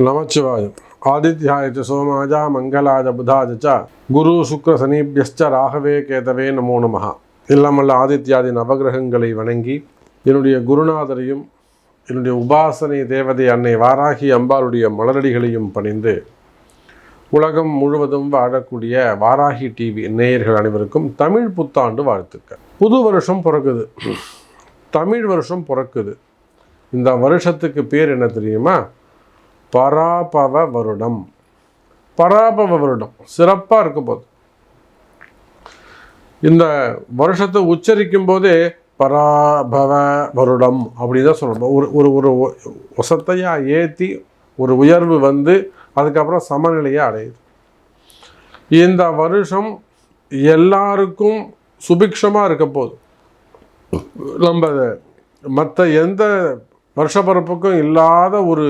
நமச்சிவாயம். ஆதித்யாய சோமாஜா மங்களாஜ புதாஜ குரு சுக்ர சனீபியஸ்ச ராகவே கேதவே நமோ நமஹ. இல்லாமல்ல ஆதித்யாதி நவகிரகங்களை வணங்கி என்னுடைய குருநாதரையும் என்னுடைய உபாசனை தேவதை அன்னை வாராகி அம்பாளுடைய மலரடிகளையும் பணிந்து உலகம் முழுவதும் வாழக்கூடிய வாராகி டிவி நேயர்கள் அனைவருக்கும் தமிழ் புத்தாண்டு வாழ்த்துக்கள். புது வருஷம் பிறக்குது, தமிழ் வருஷம் பிறக்குது. இந்த வருஷத்துக்கு பேர் என்ன தெரியுமா? பராபவ வருடம். பராபவ வருடம் சிறப்பாக இருக்கும் போது இந்த வருஷத்தை உச்சரிக்கும் போதே பராபவ வருடம் அப்படின்னு தான் சொல்லணும். ஒரு ஒரு வசத்தையாக ஏற்றி ஒரு உயர்வு வந்து அதுக்கப்புறம் சமநிலையை அடையுது. இந்த வருஷம் எல்லாருக்கும் சுபிக்ஷமாக இருக்க போது. நம்ம மற்ற எந்த வருஷப்பிறப்புக்கும் இல்லாத ஒரு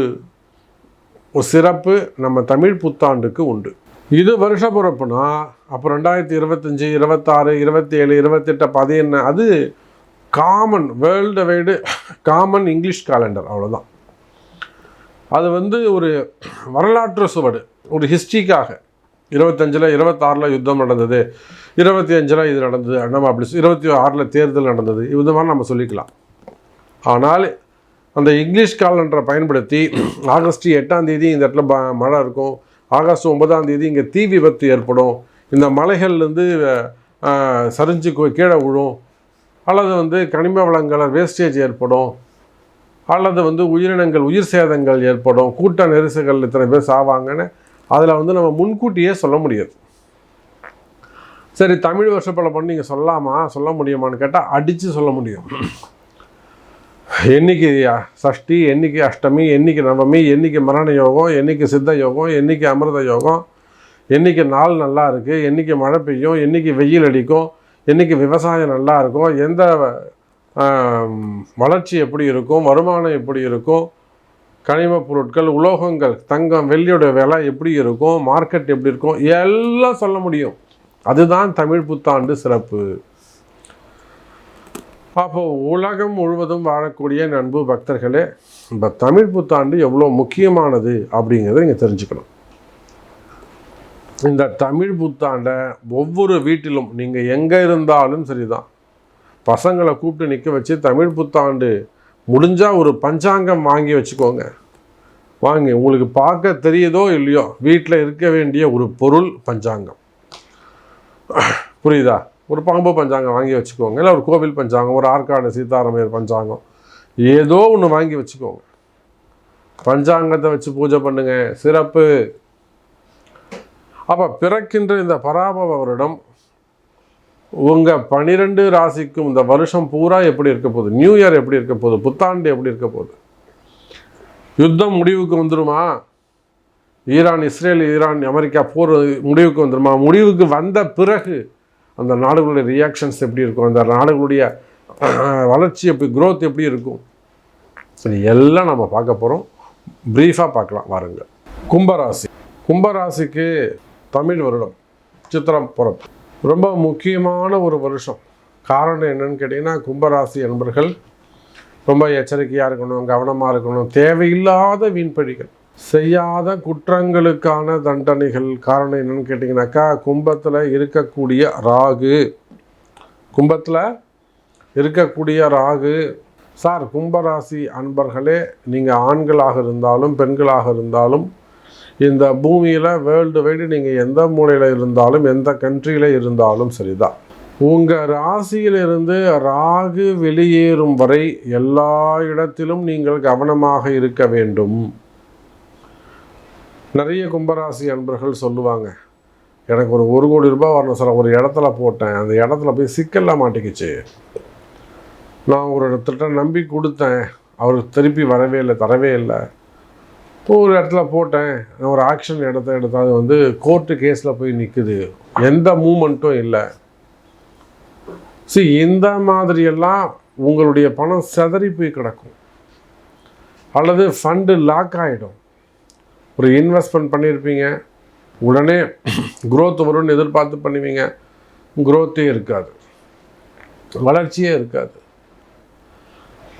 சிறப்பு நம்ம தமிழ் புத்தாண்டுக்கு உண்டு. இது வருஷ பிறப்புனா அப்போ 2025, 26, 27, 28, 11 அது common world wide common English calendar, அவ்வளோதான். அது ஒரு வரலாற்று சுவடு, ஒரு ஹிஸ்ட்ரிக்காக 25, 26 யுத்தம் நடந்தது, 25 இது நடந்தது, நம்ம அப்படி 26 தேர்தல் நடந்தது, இது மாதிரி நம்ம சொல்லிக்கலாம். ஆனால் அந்த இங்கிலீஷ் காலண்டரை பயன்படுத்தி ஆகஸ்ட் 8ஆம் தேதி இந்த இடத்துல மழை இருக்கும், ஆகஸ்ட் 9ஆம் தேதி இங்கே தீ விபத்து ஏற்படும், இந்த மலைகள்லேருந்து சரிஞ்சு கீழே விழும், அல்லது கனிம வளங்கள் வேஸ்டேஜ் ஏற்படும், அல்லது உயிரினங்கள் உயிர் சேதங்கள் ஏற்படும், கூட்ட நெரிசல்கள் இத்தனை பேர் சாவாங்கன்னு அதில் நம்ம முன்கூட்டியே சொல்ல முடியாது. சரி, தமிழ் வருஷப்பழம் நீங்கள் சொல்ல முடியுமான்னு கேட்டால் அடித்து சொல்ல முடியும். என்னைக்கு சஷ்டி, என்னைக்கு அஷ்டமி, என்னைக்கு நவமி, என்னைக்கு மரண யோகம், என்னைக்கு சித்த யோகம், என்னைக்கு அமிர்த யோகம், என்னைக்கு நாள் நல்லா இருக்குது, என்னைக்கு மழை பெய்யும், என்னைக்கு வெயில் அடிக்கும், என்னைக்கு விவசாயம் நல்லா இருக்கும், எந்த வளர்ச்சி எப்படி இருக்கும், வருமானம் எப்படி இருக்கும், கனிம பொருட்கள், உலோகங்கள், தங்கம், வெள்ளியோட விலை எப்படி இருக்கும், மார்க்கெட் எப்படி இருக்கும், எல்லாம் சொல்ல முடியும். அதுதான் தமிழ் புத்தாண்டு சிறப்பு. அப்போது உலகம் முழுவதும் வாழக்கூடிய அன்பு பக்தர்களே, இப்போ தமிழ் புத்தாண்டு எவ்வளோ முக்கியமானது அப்படிங்கிறத நீங்கள் தெரிஞ்சுக்கணும். இந்த தமிழ் புத்தாண்டை ஒவ்வொரு வீட்டிலும் நீங்கள் எங்கே இருந்தாலும் சரிதான், பசங்களை கூப்பிட்டு நிற்க வச்சு தமிழ் புத்தாண்டு முடிஞ்சால் ஒரு பஞ்சாங்கம் வாங்கி வச்சுக்கோங்க. வாங்கி உங்களுக்கு பார்க்க தெரியுதோ இல்லையோ வீட்டில் இருக்க வேண்டிய ஒரு பொருள் பஞ்சாங்கம். புரியுதா? ஒரு பாம்பு பஞ்சாங்கம் வாங்கி வச்சுக்கோங்க, இல்லை ஒரு கோவில் பஞ்சாங்கம், ஒரு ஆற்காடு சீதாராமையர் பஞ்சாங்கம், ஏதோ ஒன்று வாங்கி வச்சுக்கோங்க. பஞ்சாங்கத்தை வச்சு பூஜை பண்ணுங்க, சிறப்பு. அப்போ பிறக்கின்ற இந்த பராபவ வருடம் உங்கள் 12 ராசிக்கும் இந்த வருஷம் பூரா எப்படி இருக்க போகுது, நியூ இயர் எப்படி இருக்க போகுது, புத்தாண்டு எப்படி இருக்க போகுது, யுத்தம் முடிவுக்கு வந்துடுமா, இஸ்ரேல் அமெரிக்கா போர் முடிவுக்கு வந்துடுமா, முடிவுக்கு வந்த பிறகு அந்த நாடுகளுடைய ரியாக்ஷன்ஸ் எப்படி இருக்கும், அந்த நாடுகளுடைய வளர்ச்சி எப்படி, க்ரோத் எப்படி இருக்கும், சரி எல்லாம் நம்ம பார்க்க போகிறோம். ப்ரீஃபாக பார்க்கலாம் வாருங்கள். கும்பராசி. கும்பராசிக்கு தமிழ் வருடம் சித்திரம் பிறப்பு ரொம்ப முக்கியமான ஒரு வருஷம். காரணம் என்னன்னு கேட்டிங்கன்னா, கும்பராசி என்பர்கள் ரொம்ப எச்சரிக்கையாக இருக்கணும், கவனமாக இருக்கணும். தேவையில்லாத வீண்பழிகள், செய்யாத குற்றங்களுக்கான தண்டனைகள். காரணம் என்னன்னு கேட்டிங்கனாக்கா, கும்பத்தில் இருக்கக்கூடிய ராகு. சார், கும்பராசி அன்பர்களே, நீங்கள் ஆண்களாக இருந்தாலும் பெண்களாக இருந்தாலும் இந்த பூமியில் வேர்ல்டு வைடு நீங்கள் எந்த மூலையில் இருந்தாலும் எந்த கண்ட்ரியில் இருந்தாலும் சரிதான், உங்கள் ராசியிலிருந்து ராகு வெளியேறும் வரை எல்லா இடத்திலும் நீங்கள் கவனமாக இருக்க வேண்டும். நிறைய கும்பராசி அன்பர்கள் சொல்லுவாங்க, எனக்கு ஒரு 1 கோடி ரூபாய் வரணும் சார், ஒரு இடத்துல போட்டேன், அந்த இடத்துல போய் சிக்கல்லாம் மாட்டிக்கிச்சு, நான் ஒரு இடத்துல நம்பி கொடுத்தேன், அவர் திருப்பி வரவே இல்லை, தரவே இல்லை. ஒரு இடத்துல போட்டேன், நான் ஒரு ஆக்ஷன் எடுத்தால் அது கோர்ட்டு கேஸில் போய் நிற்குது, எந்த மூமெண்ட்டும் இல்லை. இந்த மாதிரியெல்லாம் உங்களுடைய பணம் சிதறி போய் கிடக்கும், அல்லது ஃபண்டு லாக் ஆகிடும். ஒரு இன்வெஸ்ட்மெண்ட் பண்ணியிருப்பீங்க, உடனே குரோத் வரும்னு எதிர்பார்த்து பண்ணுவீங்க, குரோத்தே இருக்காது, வளர்ச்சியே இருக்காது.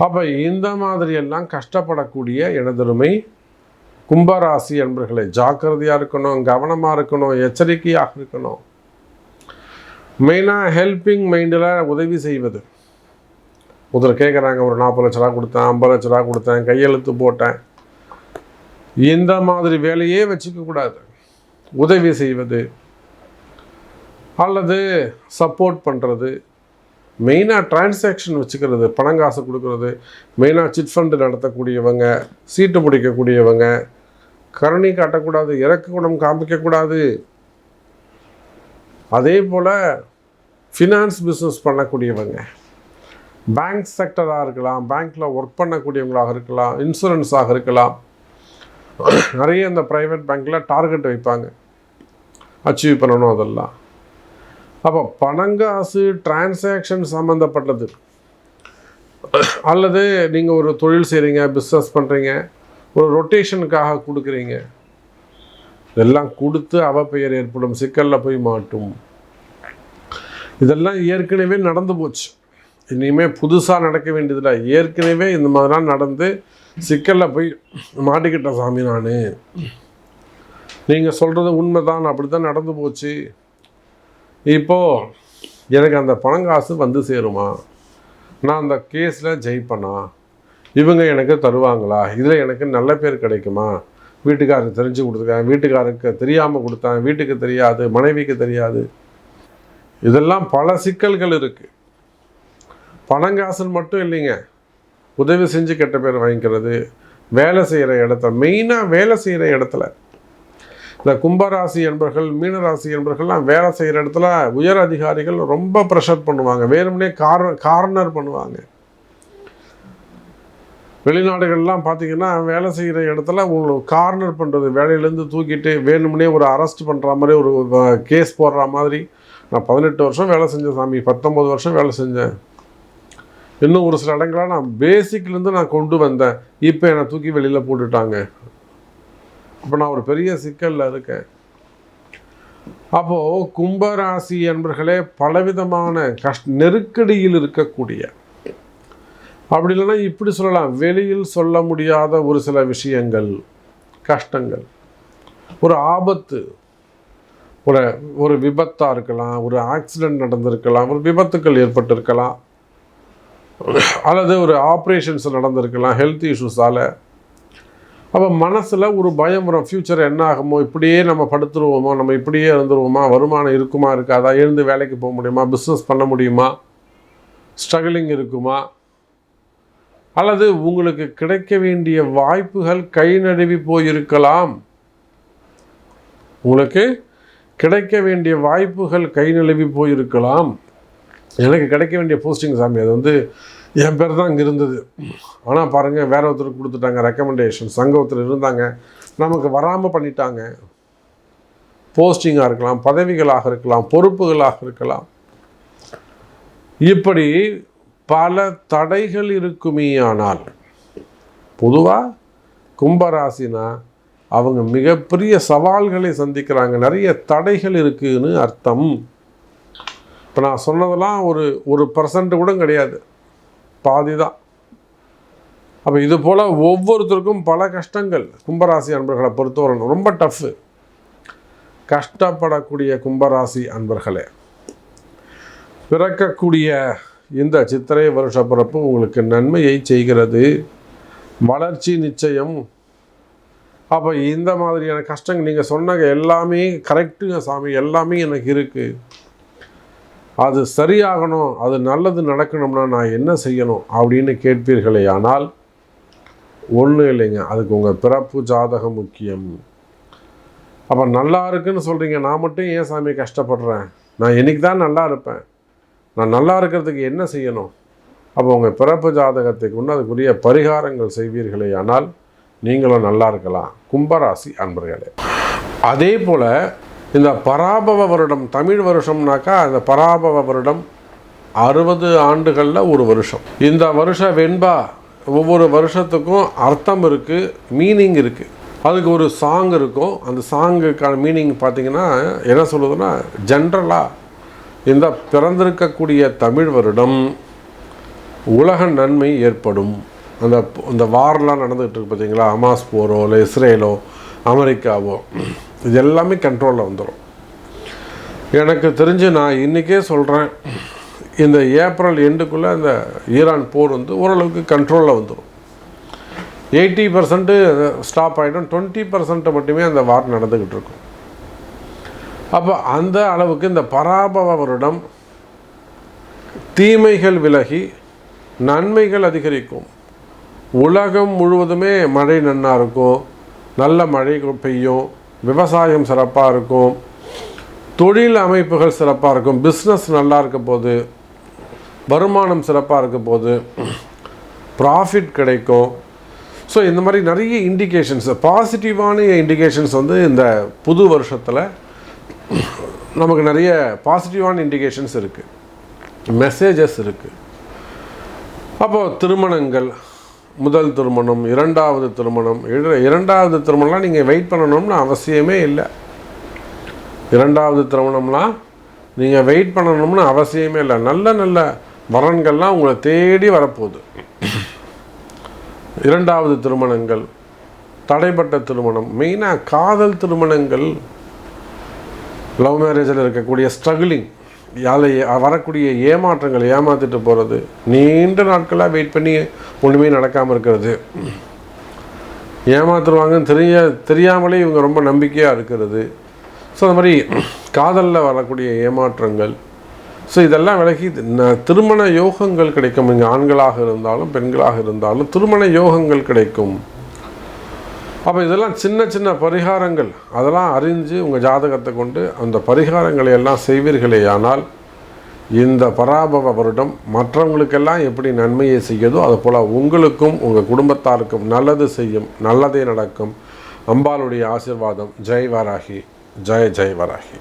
அப்போ இந்த மாதிரியெல்லாம் கஷ்டப்படக்கூடிய எனதருமை கும்பராசி என்பர்களே ஜாக்கிரதையாக இருக்கணும், கவனமாக இருக்கணும், எச்சரிக்கையாக இருக்கணும். மெயினாக ஹெல்பிங் மைண்டில் உதவி செய்வது. முதல்ல கேட்குறாங்க, ஒரு 40 லட்ச ரூபா கொடுத்தேன், 50 லட்ச ரூபா கொடுத்தேன், கையெழுத்து போட்டேன், இந்த மாதிரி வேலையே வச்சுக்கக்கூடாது. உதவி செய்வது அல்லது சப்போர்ட் பண்ணுறது, மெயினாக டிரான்சாக்ஷன் வச்சுக்கிறது, பணங்காசு கொடுக்கறது, மெயினாக சிட் ஃபண்டு நடத்தக்கூடியவங்க, சீட்டு பிடிக்கக்கூடியவங்க, கருணை காட்டக்கூடாது, இறக்க குணம் காமிக்கக்கூடாது. அதே போல் ஃபினான்ஸ் பிஸ்னஸ் பண்ணக்கூடியவங்க, பேங்க் செக்டராக இருக்கலாம், பேங்க்கில் ஒர்க் பண்ணக்கூடியவங்களாக இருக்கலாம், இன்சூரன்ஸாக இருக்கலாம். நிறைய இந்த ப்ரைவேட் பேங்க்கில் டார்கெட் வைப்பாங்க, அச்சீவ் பண்ணணும் அதெல்லாம். அப்போ பணங்காசு டிரான்சாக்ஷன் சம்மந்தப்பட்டது, அல்லது நீங்கள் ஒரு தொழில் செய்கிறீங்க, பிஸ்னஸ் பண்ணுறீங்க, ஒரு ரொட்டேஷனுக்காக கொடுக்குறீங்க, இதெல்லாம் கொடுத்து அவப்பெயர் ஏற்படும், சிக்கலில் போய் மாட்டும். இதெல்லாம் ஏற்கனவே நடந்து போச்சு, இனிமேல் புதுசாக நடக்க வேண்டியதில்லை. ஏற்கனவே இந்த மாதிரிலாம் நடந்து சிக்கலில் போய் மாட்டிக்கிட்ட சாமி நான், நீங்கள் சொல்கிறது உண்மைதான், அப்படி தான் நடந்து போச்சு, இப்போது எனக்கு அந்த பணங்காசு வந்து சேருமா, நான் அந்த கேஸில் ஜெயிப்பேனா, இவங்க எனக்கு தருவாங்களா, இதில் எனக்கு நல்ல பேர் கிடைக்குமா, வீட்டுக்காரருக்கு தெரிஞ்சு கொடுத்துருக்கேன், வீட்டுக்காரருக்கு தெரியாமல் கொடுத்தேன், வீட்டுக்கு தெரியாது, மனைவிக்கு தெரியாது, இதெல்லாம் பல சிக்கல்கள் இருக்குது. பணங்காசுன்னு மட்டும் இல்லைங்க, உதவி செஞ்சு கெட்ட பேர் வாங்கிக்கிறது, வேலை செய்கிற இடத்துல, மெயினாக வேலை செய்கிற இடத்துல இந்த கும்பராசி என்பர்கள், மீனராசி என்பர்கள்லாம் வேலை செய்கிற இடத்துல உயர் அதிகாரிகள் ரொம்ப ப்ரெஷர் பண்ணுவாங்க, வேணும்னே கார்னர் பண்ணுவாங்க. வெளிநாடுகள்லாம் பார்த்தீங்கன்னா வேலை செய்கிற இடத்துல உங்களுக்கு கார்னர் பண்ணுறது, வேலையிலேருந்து தூக்கிட்டு வேணும்னே ஒரு அரெஸ்ட் பண்ணுற மாதிரி, ஒரு கேஸ் போடுற மாதிரி. நான் 18 வருஷம் வேலை செஞ்சேன் சாமி, 19 வருஷம் வேலை செஞ்சேன், இன்னும் ஒரு சில இடங்களாக நான் பேசிக்லேருந்து நான் கொண்டு வந்தேன், இப்போ என்னை தூக்கி வெளியில் போட்டுட்டாங்க, இப்போ நான் ஒரு பெரிய சிக்கலில் இருக்கேன். அப்போது கும்பராசி என்பர்களே பலவிதமான நெருக்கடியில் இருக்கக்கூடிய, அப்படி இல்லைன்னா இப்படி சொல்லலாம், வெளியில் சொல்ல முடியாத ஒரு சில விஷயங்கள், கஷ்டங்கள், ஒரு ஆபத்து, ஒரு விபத்தாக இருக்கலாம், ஒரு ஆக்சிடெண்ட் நடந்திருக்கலாம், ஒரு விபத்துக்கள் ஏற்பட்டிருக்கலாம், அல்லது ஒரு ஆப்ரேஷன்ஸ் நடந்திருக்கலாம் ஹெல்த் இஷ்யூஸால். அப்போ மனசில் ஒரு பயம் வரும், ஃப்யூச்சர் என்ன ஆகுமோ, இப்படியே நம்ம படுத்துருவோமோ, நம்ம இப்படியே இருந்துருவோமா, வருமானம் இருக்குமா இருக்காதா, எழுந்து வேலைக்கு போக முடியுமா, பிஸ்னஸ் பண்ண முடியுமா, ஸ்ட்ரகிளிங் இருக்குமா, அல்லது உங்களுக்கு கிடைக்க வேண்டிய வாய்ப்புகள் கை நழுவி போயிருக்கலாம். உங்களுக்கு கிடைக்க வேண்டிய வாய்ப்புகள் கை நழுவி போயிருக்கலாம். எனக்கு கிடைக்க வேண்டிய போஸ்டிங் சாமி, அது வந்து என் பேர் தான் இங்கே இருந்தது, ஆனால் பாருங்கள் வேற ஒருத்தருக்கு கொடுத்துட்டாங்க, ரெக்கமெண்டேஷன் அங்கே ஒருத்தர் இருந்தாங்க, நமக்கு வராமல் பண்ணிட்டாங்க. போஸ்டிங்காக இருக்கலாம், பதவிகளாக இருக்கலாம், பொறுப்புகளாக இருக்கலாம், இப்படி பல தடைகள் இருக்குமே. ஆனால் பொதுவாக கும்பராசினா அவங்க மிகப்பெரிய சவால்களை சந்திக்கிறாங்க, நிறைய தடைகள் இருக்குதுன்னு அர்த்தம். இப்போ நான் சொன்னதெல்லாம் ஒரு % கூட கிடையாது, பாதி தான். அப்போ இது போல் ஒவ்வொருத்தருக்கும் பல கஷ்டங்கள். கும்பராசி அன்பர்களை பொறுத்தவரை ரொம்ப டஃப்பு. கஷ்டப்படக்கூடிய கும்பராசி அன்பர்களே, பிறக்கக்கூடிய இந்த சித்திரை வருஷ பிறப்பு உங்களுக்கு நன்மையை செய்கிறது, வளர்ச்சி நிச்சயம். அப்போ இந்த மாதிரியான கஷ்டங்கள் நீங்கள் சொன்ன எல்லாமே கரெக்டுங்க சாமி, எல்லாமே எனக்கு இருக்குது, அது சரியாகணும், அது நல்லது நடக்கணும்னா நான் என்ன செய்யணும் அப்படின்னு கேட்பீர்களே. ஆனால் ஒன்றும் இல்லைங்க, அதுக்கு உங்கள் பிறப்பு ஜாதகம் முக்கியம். அப்போ நல்லா இருக்குன்னு சொல்கிறீங்க, நான் மட்டும் ஏன் சாமி கஷ்டப்படுறேன், நான் என்னைக்கு தான் நல்லா இருப்பேன், நான் நல்லா இருக்கிறதுக்கு என்ன செய்யணும்? அப்போ உங்கள் பிறப்பு ஜாதகத்துக்கு ஒன்று அதுக்குரிய பரிகாரங்கள் செய்வீர்களே, ஆனால் நீங்களும் நல்லா இருக்கலாம் கும்பராசி அன்பர்களே. அதே போல் இந்த பராபவ வருடம், தமிழ் வருஷம்னாக்கா அந்த பராபவ வருடம் 60 ஆண்டுகளில் ஒரு வருஷம். இந்த வருஷ வெண்பா ஒவ்வொரு வருஷத்துக்கும் அர்த்தம் இருக்குது, மீனிங் இருக்குது. அதுக்கு ஒரு சாங் இருக்கும், அந்த சாங்குக்கான மீனிங் பார்த்திங்கன்னா என்ன சொல்லுதுன்னா, ஜென்ரலாக இந்த பிறந்திருக்கக்கூடிய தமிழ் வருடம் உலக நன்மை ஏற்படும், அந்த வார்லாம் நடந்துகிட்டு இருக்கு பார்த்தீங்களா, ஹமாஸ் போரோ இல்லை இஸ்ரேலோ அமெரிக்காவோ, இது எல்லாமே கண்ட்ரோலில் வந்துடும். எனக்கு தெரிஞ்சு நான் இன்றைக்கே சொல்கிறேன், இந்த ஏப்ரல் எண்டுக்குள்ளே இந்த ஈரான் போர் வந்து ஓரளவுக்கு கண்ட்ரோலில் வந்துடும். 80% ஸ்டாப் ஆகிடும், 20% மட்டுமே அந்த வார் நடந்துக்கிட்டு இருக்கும். அப்போ அந்த அளவுக்கு இந்த பராபவ வருடம் தீமைகள் விலகி நன்மைகள் அதிகரிக்கும். உலகம் முழுவதுமே மழை நன்னாக இருக்கும், நல்ல மழை பெய்யும், விவசாயம் சிறப்பாக இருக்கும், தொழில் அமைப்புகள் சிறப்பாக இருக்கும், பிஸ்னஸ் நல்லா இருக்க போது, வருமானம் சிறப்பாக இருக்க போது, ப்ராஃபிட் கிடைக்கும். ஸோ இந்த மாதிரி நிறைய இண்டிகேஷன்ஸ், பாசிட்டிவான இண்டிகேஷன்ஸ் வந்து இந்த புது வருஷத்தில் நமக்கு நிறைய பாசிட்டிவான இண்டிகேஷன்ஸ் இருக்குது, மெசேஜஸ் இருக்குது. அப்போது திருமணங்கள், முதல் திருமணம், இரண்டாவது திருமணம், இரண்டாவது திருமணம்லாம் நீங்கள் வெயிட் பண்ணணும்னு அவசியமே இல்லை. இரண்டாவது திருமணம்லாம் நீங்கள் வெயிட் பண்ணணும்னு அவசியமே இல்லை. நல்ல நல்ல வரன்கள்லாம் உங்களை தேடி வரப்போகுது. இரண்டாவது திருமணங்கள், தடைப்பட்ட திருமணம், மெயினாக காதல் திருமணங்கள், லவ் மேரேஜில் இருக்கக்கூடிய ஸ்ட்ரகிளிங், வரக்கூடிய ஏமாற்றங்கள், ஏமாற்றிட்டு போகிறது, நீண்ட நாட்களாக வெயிட் பண்ணி ஒன்றுமே நடக்காமல் இருக்கிறது, ஏமாத்துருவாங்கன்னு தெரியாமலே இவங்க ரொம்ப நம்பிக்கையாக இருக்கிறது. ஸோ அந்த மாதிரி காதலில் வரக்கூடிய ஏமாற்றங்கள், ஸோ இதெல்லாம் விலகி திருமண யோகங்கள் கிடைக்கும். இங்கே ஆண்களாக இருந்தாலும் பெண்களாக இருந்தாலும் திருமண யோகங்கள் கிடைக்கும். அப்போ இதெல்லாம் சின்ன சின்ன பரிகாரங்கள், அதெல்லாம் அறிஞ்சு உங்கள் ஜாதகத்தை கொண்டு அந்த பரிகாரங்களை எல்லாம் செய்வீர்களேயானால் இந்த பராபவ வருடம் மற்றவங்களுக்கெல்லாம் எப்படி நன்மையை செய்யுதோ அதுபோல் உங்களுக்கும் உங்கள் குடும்பத்தாருக்கும் நல்லது செய்யும், நல்லதே நடக்கும். அம்பாளுடைய ஆசீர்வாதம். ஜெய் வராகி, ஜெய் ஜெய் வராகி.